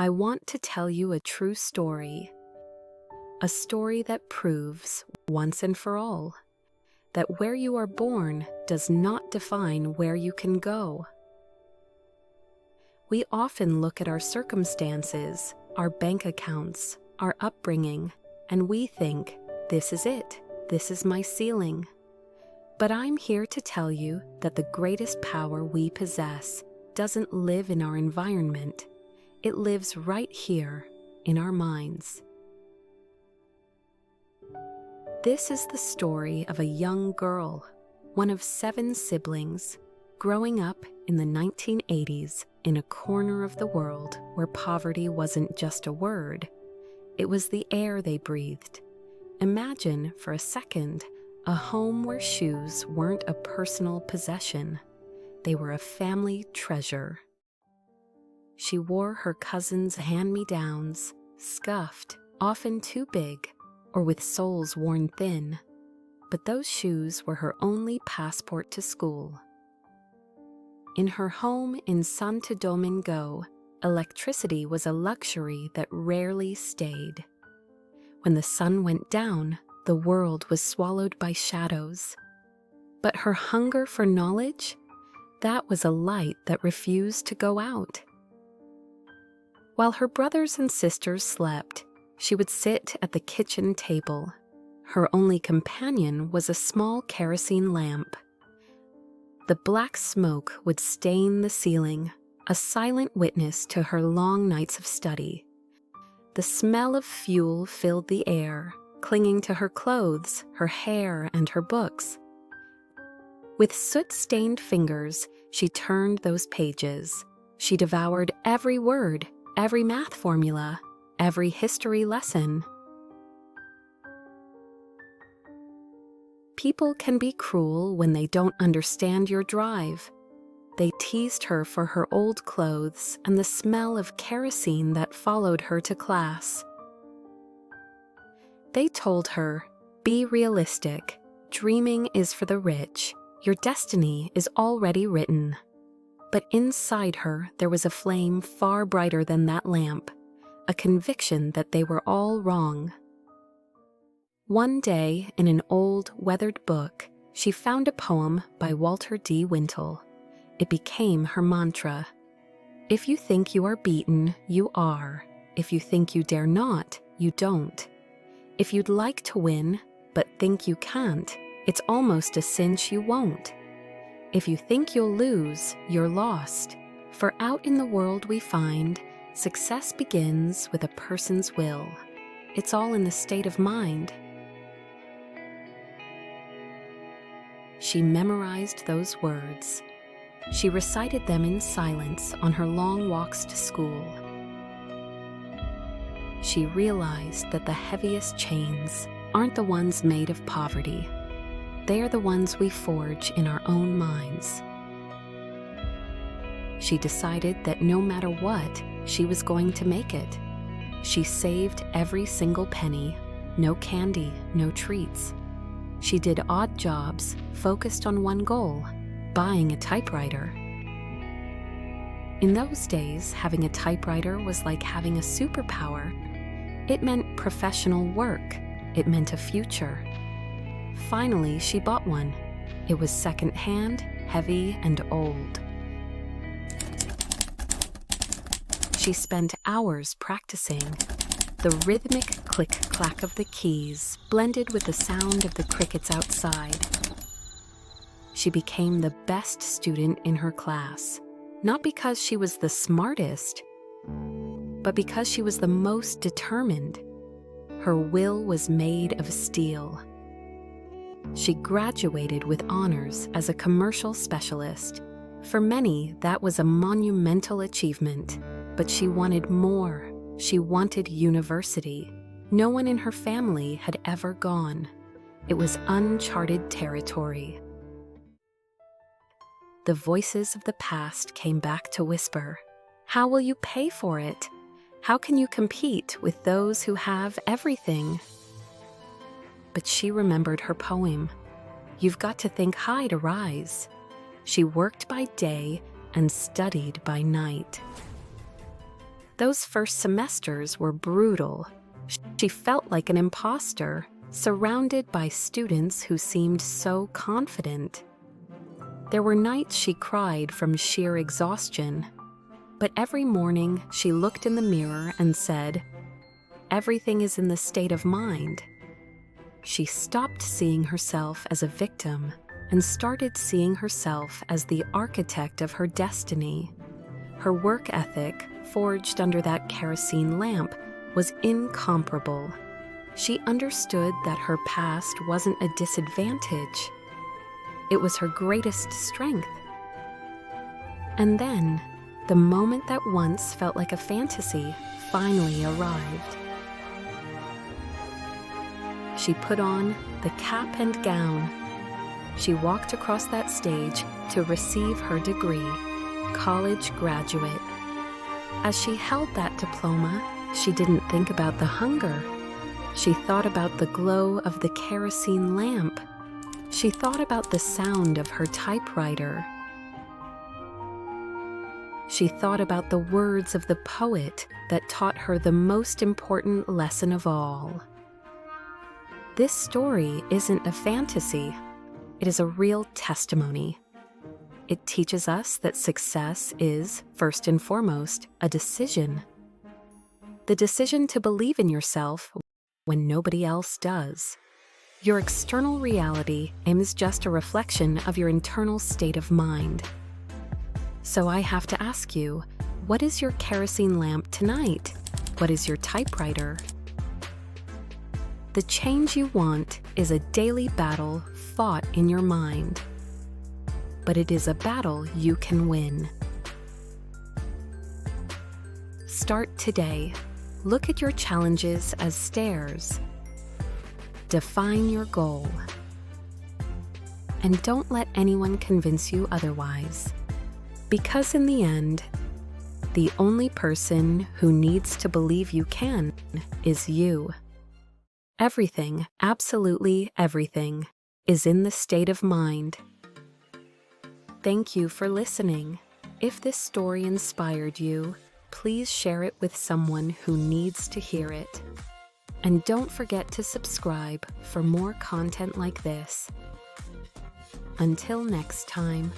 I want to tell you a true story. A story that proves, once and for all, that where you are born does not define where you can go. We often look at our circumstances, our bank accounts, our upbringing, and we think, this is it, this is my ceiling. But I'm here to tell you that the greatest power we possess doesn't live in our environment. It lives right here, in our minds. This is the story of a young girl, one of 7 siblings, growing up in the 1980s in a corner of the world where poverty wasn't just a word, it was the air they breathed. Imagine, for a second, a home where shoes weren't a personal possession. They were a family treasure. She wore her cousin's hand-me-downs, scuffed, often too big, or with soles worn thin. But those shoes were her only passport to school. In her home in Santo Domingo, electricity was a luxury that rarely stayed. When the sun went down, the world was swallowed by shadows. But her hunger for knowledge, that was a light that refused to go out. While her brothers and sisters slept, she would sit at the kitchen table. Her only companion was a small kerosene lamp. The black smoke would stain the ceiling, a silent witness to her long nights of study. The smell of fuel filled the air, clinging to her clothes, her hair, and her books. With soot-stained fingers, she turned those pages. She devoured every word, every math formula, every history lesson. People can be cruel when they don't understand your drive. They teased her for her old clothes and the smell of kerosene that followed her to class. They told her, "Be realistic. Dreaming is for the rich. Your destiny is already written." But inside her, there was a flame far brighter than that lamp, a conviction that they were all wrong. One day, in an old, weathered book, she found a poem by Walter D. Wintle. It became her mantra. If you think you are beaten, you are. If you think you dare not, you don't. If you'd like to win, but think you can't, it's almost a cinch you won't. If you think you'll lose, you're lost. For out in the world we find, success begins with a person's will. It's all in the state of mind. She memorized those words. She recited them in silence on her long walks to school. She realized that the heaviest chains aren't the ones made of poverty. They are the ones we forge in our own minds. She decided that no matter what, she was going to make it. She saved every single penny, no candy, no treats. She did odd jobs, focused on one goal, buying a typewriter. In those days, having a typewriter was like having a superpower. It meant professional work. It meant a future. Finally, she bought one. It was second-hand, heavy, and old. She spent hours practicing. The rhythmic click-clack of the keys blended with the sound of the crickets outside. She became the best student in her class, not because she was the smartest, but because she was the most determined. Her will was made of steel. She graduated with honors as a commercial specialist. For many, that was a monumental achievement, but she wanted more. She wanted university. No one in her family had ever gone. It was uncharted territory. The voices of the past came back to whisper, "How will you pay for it? How can you compete with those who have everything?" But she remembered her poem. You've got to think high to rise. She worked by day and studied by night. Those first semesters were brutal. She felt like an imposter, surrounded by students who seemed so confident. There were nights she cried from sheer exhaustion, but every morning she looked in the mirror and said, "Everything is in the state of mind." She stopped seeing herself as a victim and started seeing herself as the architect of her destiny. Her work ethic, forged under that kerosene lamp, was incomparable. She understood that her past wasn't a disadvantage. It was her greatest strength. And then, the moment that once felt like a fantasy finally arrived. She put on the cap and gown. She walked across that stage to receive her degree, college graduate. As she held that diploma, she didn't think about the hunger. She thought about the glow of the kerosene lamp. She thought about the sound of her typewriter. She thought about the words of the poet that taught her the most important lesson of all. This story isn't a fantasy. It is a real testimony. It teaches us that success is, first and foremost, a decision. The decision to believe in yourself when nobody else does. Your external reality is just a reflection of your internal state of mind. So I have to ask you, what is your kerosene lamp tonight? What is your typewriter? The change you want is a daily battle fought in your mind. But it is a battle you can win. Start today. Look at your challenges as stairs. Define your goal. And don't let anyone convince you otherwise. Because in the end, the only person who needs to believe you can is you. Everything, absolutely everything, is in the state of mind. Thank you for listening. If this story inspired you, please share it with someone who needs to hear it. And don't forget to subscribe for more content like this. Until next time.